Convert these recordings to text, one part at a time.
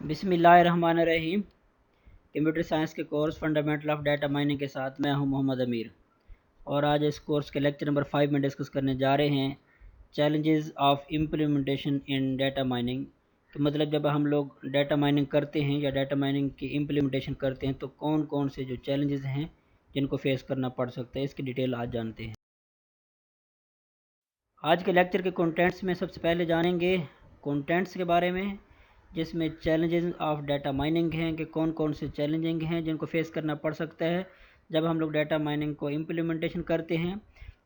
बिस्मिल्लाहिर्रहमानिर्रहीम। Computer science के course fundamental of data mining के साथ मैं हूं मोहम्मद अमीर, और आज इस कोर्स के लेक्चर नंबर 5 में डिस्कस करने जा रहे हैं challenges of implementation in data mining. तो मतलब जब हम लोग डाटा माइनिंग करते हैं या डाटा माइनिंग की इम्प्लीमेंटेशन करते हैं तो कौन कौन से जो चैलेंजेस हैं जिनको फेस करना पड़ सकता है, इसकी डिटेल आज जानते हैं। आज के लेक्चर के कंटेंट्स में सबसे पहले जानेंगे कंटेंट्स के बारे में, जिसमें चैलेंजेस ऑफ डाटा माइनिंग हैं कि कौन कौन से चैलेंजिंग हैं जिनको फेस करना पड़ सकता है जब हम लोग डाटा माइनिंग को इम्प्लीमेंटेशन करते हैं।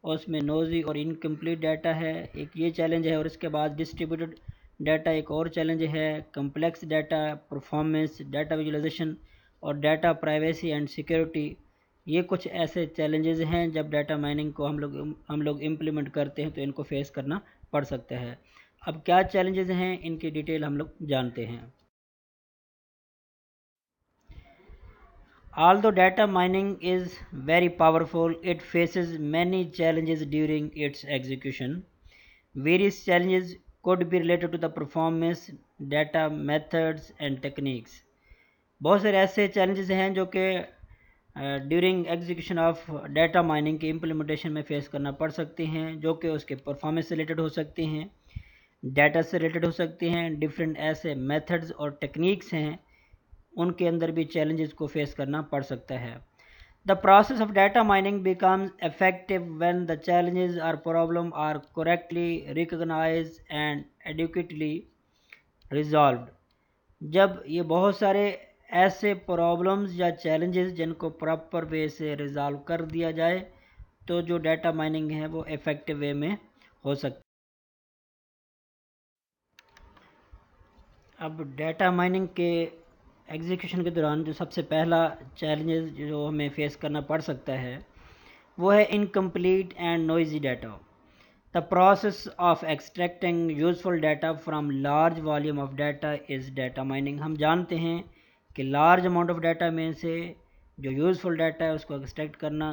और उसमें नोजी और इनकम्प्लीट डाटा है, एक ये चैलेंज है। और इसके बाद डिस्ट्रीब्यूटेड डाटा एक और चैलेंज है, complex data, performance, data visualisation और डाटा प्राइवेसी एंड सिक्योरिटी। ये कुछ ऐसे चैलेंजेस हैं जब डाटा माइनिंग को हम लोग इम्प्लीमेंट करते हैं तो इनको फेस करना पड़ सकता है। अब क्या चैलेंजेस हैं इनकी डिटेल हम लोग जानते हैं। Although data mining is very powerful, it faces many challenges during its execution. Various challenges could be related to the performance, data methods and techniques. बहुत सारे ऐसे चैलेंजेस हैं जो कि during execution of data mining के implementation में face करना पड़ सकते हैं, जो कि उसके परफॉर्मेंस से रिलेटेड हो सकते हैं, डाटा से रिलेटेड हो सकते हैं, डिफरेंट ऐसे मेथड्स और टेक्निक्स हैं उनके अंदर भी चैलेंजेस को फेस करना पड़ सकता है। The process of data mining becomes effective when the challenges और problem are correctly recognised and adequately resolved. जब ये बहुत सारे ऐसे प्रॉब्लम्स या चैलेंजेस जिनको प्रॉपर वे से रिजॉल्व कर दिया जाए तो जो डाटा माइनिंग है वो इफ़ेक्टिव वे में हो सकती है। अब डाटा माइनिंग के एग्जीक्यूशन के दौरान जो सबसे पहला चैलेंजेस जो हमें फेस करना पड़ सकता है वो है incomplete and noisy data. The process of extracting useful data from large volume of data is data mining. हम जानते हैं कि लार्ज अमाउंट ऑफ डाटा में से जो यूजफुल डाटा है उसको एक्सट्रैक्ट करना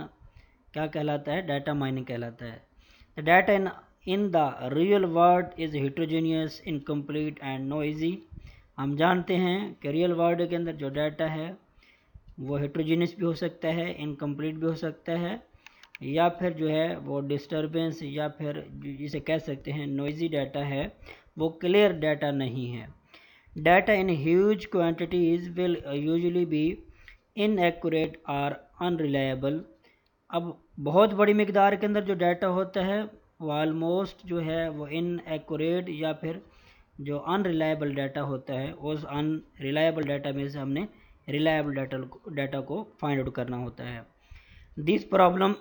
क्या कहलाता है? डाटा माइनिंग कहलाता है। The data in the real world is heterogeneous, incomplete and noisy. हम जानते हैं कि रियल वर्ल्ड के अंदर जो डाटा है वो हेट्रोजीनियस भी हो सकता है, इनकम्प्लीट भी हो सकता है, या फिर जो है वो डिस्टर्बेंस या फिर जिसे कह सकते हैं नॉइजी डाटा है, वो क्लियर डाटा नहीं है। Data in huge quantities will usually be inaccurate और अनरिलायबल। अब बहुत बड़ी मकदार के अंदर जो डाटा होता है वो ऑलमोस्ट जो है वो इनएक्यूरेट या फिर जो अनरिलायबल डाटा होता है, उस अनरिलायबल डाटा में से हमने रिलायबल डाटा को फाइंड आउट करना होता है। This problem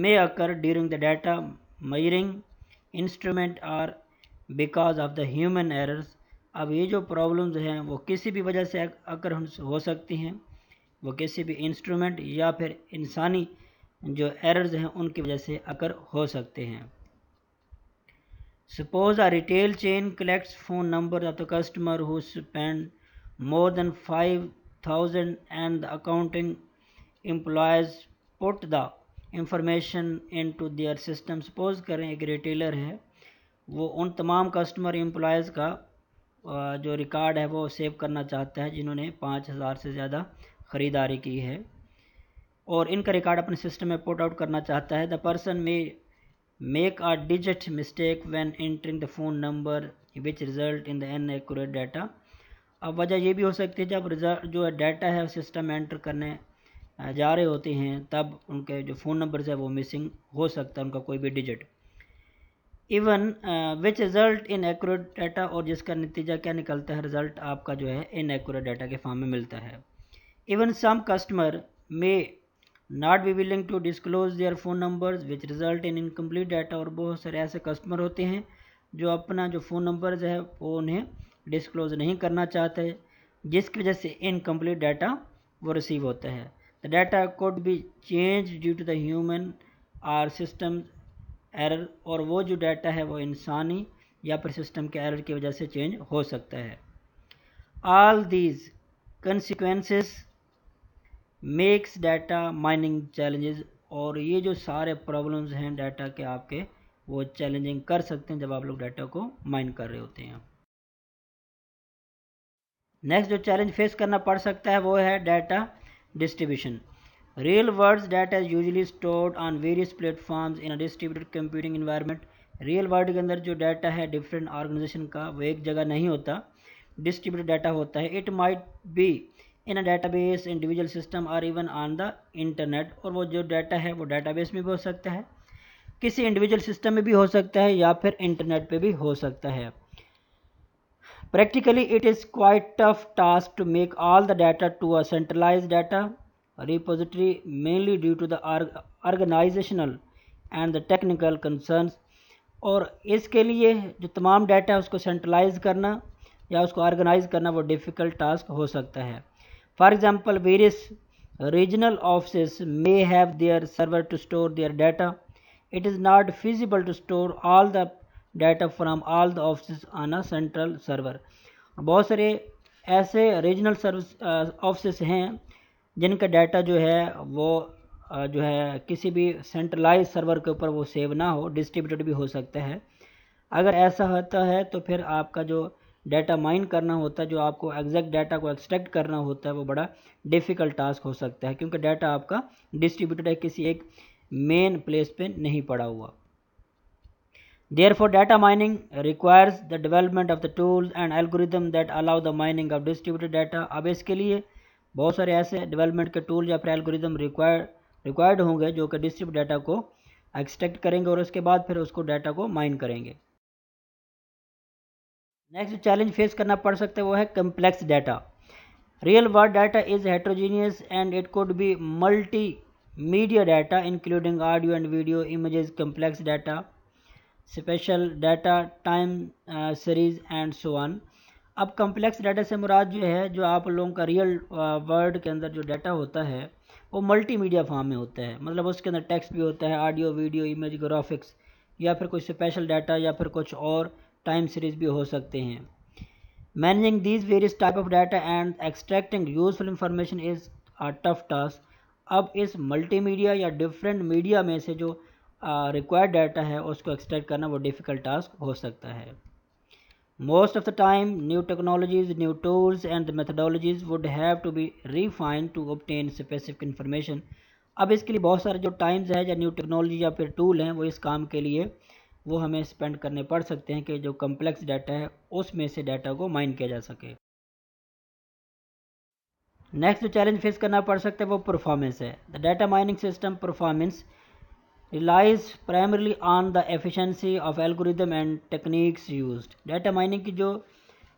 may occur during the data measuring instrument or because of the human errors। अब ये जो प्रॉब्लम्स हैं वो किसी भी वजह से अकर हो सकती हैं, वो किसी भी इंस्ट्रूमेंट या फिर इंसानी जो एरर्स हैं उनकी वजह से अकर हो सकते हैं। Suppose a retail chain collects phone numbers of the customer who spend more than 5,000 and the accounting employees put the information into their system। Suppose करें एक रिटेलर है, वो उन तमाम कस्टमर एम्प्लॉयज़ का जो रिकॉर्ड है वो सेव करना चाहता है जिन्होंने 5,000 से ज़्यादा ख़रीदारी की है, और इनका रिकॉर्ड अपने सिस्टम में पुट आउट करना चाहता है। द पर्सन में make a digit mistake when entering the phone number which result in the inaccurate data। अब वजह ये भी हो सकती है जब रिजल्ट जो डाटा है सिस्टम में एंटर करने जा रहे होते हैं तब उनके जो फ़ोन नंबर्स है वो मिसिंग हो सकता है, उनका कोई भी डिजिट। इवन विच रिज़ल्ट इन एक्यूरेट डाटा, और जिसका नतीजा क्या निकलता है, रिज़ल्ट आपका जो है इन एक्यूरेट डाटा के फॉर्म में मिलता है। Even some customer may not be willing to disclose their phone numbers which result in incomplete data. और बहुत सारे ऐसे कस्टमर होते हैं जो अपना जो फ़ोन नंबर्स है वो उन्हें डिस्क्लोज नहीं करना चाहते, जिसकी वजह से इनकम्प्लीट डाटा वो रिसीव होता है। The data could be change due to the human और सिस्टम एरर, और वो जो डाटा है वो इंसानी या फिर सिस्टम के एरर की वजह से चेंज हो सकता है। All these consequences makes data mining challenges. और ये जो सारे प्रॉब्लम्स हैं डाटा के आपके वो चैलेंजिंग कर सकते हैं जब आप लोग डाटा को माइन कर रहे होते हैं। नेक्स्ट जो चैलेंज फेस करना पड़ सकता है वो है data distribution. Real world data is usually stored on various platforms in a distributed computing environment. Real world के अंदर जो डाटा है डिफरेंट ऑर्गेनाइजेशन का वो एक जगह नहीं होता, डिस्ट्रीब्यूटेड डाटा होता है। It might be in a database, individual system और इवन ऑन द इंटरनेट। और वो जो डाटा है वो डाटाबेस में भी हो सकता है, किसी इंडिविजुअल सिस्टम में भी हो सकता है, या फिर इंटरनेट पे भी हो सकता है। Practically, it is quite tough task to make all the data to a centralized data repository, mainly due to the organizational and the technical concerns। और इसके लिए जो तमाम डाटा है उसको सेंट्रलाइज करना या उसको ऑर्गेनाइज करना वो डिफ़िकल्ट टास्क हो सकता है। For example, various regional office may have their server to store their data. It is not feasible to store all the data from all the offices on a central server। बहुत सारे ऐसे regional service office हैं जिनका data जो है वो जो है किसी भी सेंट्रलाइज सर्वर के ऊपर वो सेव ना हो, डिस्ट्रीब्यूटेड भी हो सकता है। अगर ऐसा होता है तो फिर आपका जो डाटा माइन करना होता है, जो आपको एग्जैक्ट डाटा को एक्सट्रैक्ट करना होता है, वो बड़ा डिफ़िकल्ट टास्क हो सकता है, क्योंकि डाटा आपका डिस्ट्रीब्यूटेड है, किसी एक मेन प्लेस पे नहीं पड़ा हुआ। Therefore, data mining requires the development of the tools and algorithm that allow the mining of distributed data। अब इसके लिए बहुत सारे ऐसे डेवलपमेंट के टूल या फिर एल्गोरिदम रिक्वायर्ड होंगे जो कि डिस्ट्रीब्यूट डाटा को एक्सट्रैक्ट करेंगे और उसके बाद फिर उसको डाटा को माइन करेंगे। नेक्स्ट चैलेंज फेस करना पड़ सकता है वो है complex data. Real world data is heterogeneous and it could be multi media data including audio and video, images, complex data, special data, time series and so on. अब complex data से मुराद जो है, जो आप लोगों का रियल वर्ल्ड के अंदर जो डाटा होता है वो मल्टी मीडिया फॉर्म में होता है, मतलब उसके अंदर टेक्स्ट भी होता है, ऑडियो, वीडियो, इमेज, ग्राफिक्स, या फिर कुछ स्पेशल डाटा या फिर कुछ और टाइम सीरीज भी हो सकते हैं। Managing these various type of data and extracting useful information is a tough task. अब इस मल्टीमीडिया या डिफरेंट मीडिया में से जो रिक्वायर्ड डाटा है उसको एक्सट्रैक्ट करना वो डिफ़िकल्ट टास्क हो सकता है। Most of the time, new technologies, new tools and the methodologies would have to be refined to obtain specific information। अब इसके लिए बहुत सारे जो टाइम्स है या न्यू टेक्नोलॉजी या फिर टूल हैं वो इस काम के लिए वो हमें स्पेंड करने पड़ सकते हैं कि जो कम्प्लेक्स डाटा है उसमें से डाटा को माइन किया जा सके। नेक्स्ट जो चैलेंज फेस करना पड़ सकता है वो परफॉर्मेंस है। The data mining system performance relies primarily on the efficiency of algorithm and techniques used। Data mining की जो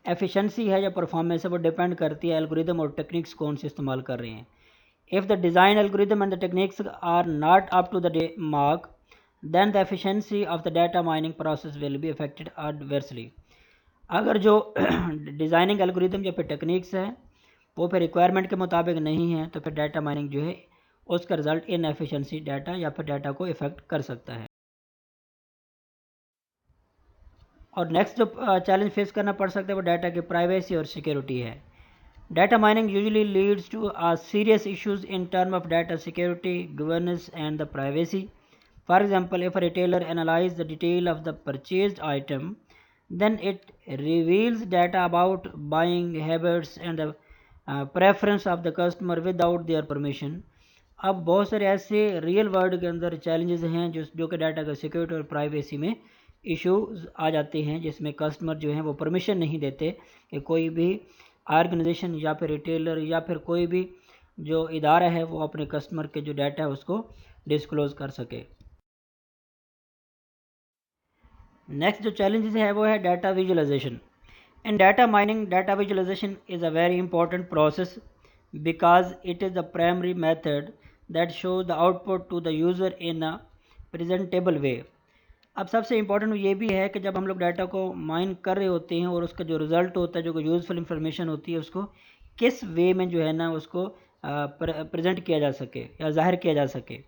एफिशिएंसी है या परफॉर्मेंस है वो डिपेंड करती है एल्गोरिदम और टेक्निक्स कौन से इस्तेमाल कर रहे हैं। If the design algorithm and the techniques are not up to the mark, then the efficiency of the data mining process will be affected adversely। अगर जो डिज़ाइनिंग एल्गोरिदम या फिर टेक्निक्स है वो फिर रिक्वायरमेंट के मुताबिक नहीं है तो फिर डाटा माइनिंग जो है उसका रिजल्ट इनएफिशिएंसी डाटा या फिर डाटा को इफेक्ट कर सकता है। और नेक्स्ट जो चैलेंज फेस करना पड़ सकता है वो डाटा की प्राइवेसी और सिक्योरिटी है। Data mining usually leads to serious issues in term of data security, governance and the privacy. For example, if a retailer analyse the detail of the purchased item, then it reveals data about buying habits and the preference of the customer without their permission। अब बहुत सारे ऐसे real world के अंदर challenges हैं जो कि data का सिक्योरिटी और प्राइवेसी में इश्यूज आ जाते हैं, जिसमें कस्टमर जो हैं वो परमिशन नहीं देते कि कोई भी ऑर्गेनाइजेशन या फिर रिटेलर या फिर कोई भी जो इदारा है वो अपने कस्टमर के जो डाटा है उसको डिस्क्लोज कर सके। नेक्स्ट जो चैलेंजेस है वो है data visualisation. In data mining, data visualisation is a very important process because it is the primary method that shows the output to the user in a presentable way। अब सबसे important ये भी है कि जब हम लोग डाटा को माइन कर रहे होते हैं और उसका जो रिज़ल्ट होता है, जो यूज़फुल इंफॉर्मेशन होती है, उसको किस वे में जो है ना उसको प्रेजेंट किया जा सके या ज़ाहिर किया जा सके।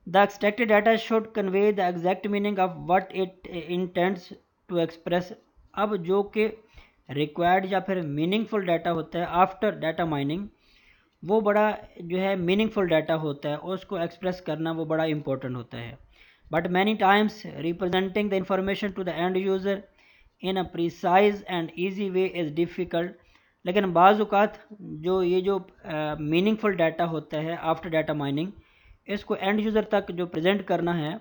The extracted data should convey the exact meaning of what it intends to express. अब जो कि रिक्वायर्ड या फिर मीनिंगफुल डाटा होता है आफ्टर डाटा माइनिंग, वो बड़ा जो है मीनिंगफुल डाटा होता है और उसको एक्सप्रेस करना वो बड़ा इंपॉर्टेंट होता है। But many times representing the information to the end user in a precise and easy way is difficult. लेकिन बाज़ औक़ात जो मीनिंगफुल डाटा होता है आफ्टर डाटा माइनिंग, इसको एंड यूज़र तक जो प्रेजेंट करना है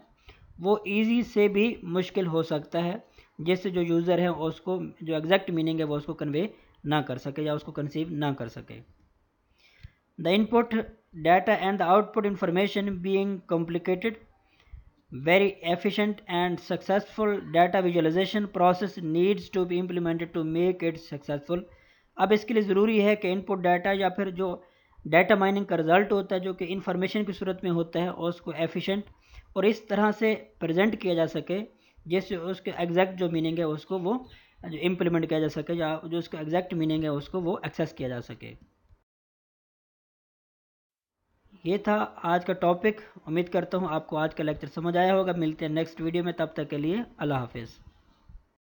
वो इजी से भी मुश्किल हो सकता है, जिससे जो यूज़र है उसको जो एग्जैक्ट मीनिंग है वो उसको कन्वे ना कर सके या उसको कंसीव ना कर सके। The input data and the output information being complicated, very efficient and successful data visualization process needs to be implemented to make it successful। अब इसके लिए ज़रूरी है कि इनपुट डाटा या फिर जो डाटा माइनिंग का रिज़ल्ट होता है जो कि इंफॉर्मेशन की सूरत में होता है और उसको एफिशिएंट और इस तरह से प्रेजेंट किया जा सके जिससे उसके एग्जैक्ट जो मीनिंग है उसको वो जो इम्प्लीमेंट किया जा सके या जो उसका एग्जैक्ट मीनिंग है उसको वो एक्सेस किया जा सके। ये था आज का टॉपिक। उम्मीद करता हूँ आपको आज का लेक्चर समझ आया होगा। मिलते हैं नेक्स्ट वीडियो में, तब तक के लिए अल्लाह हाफिज़।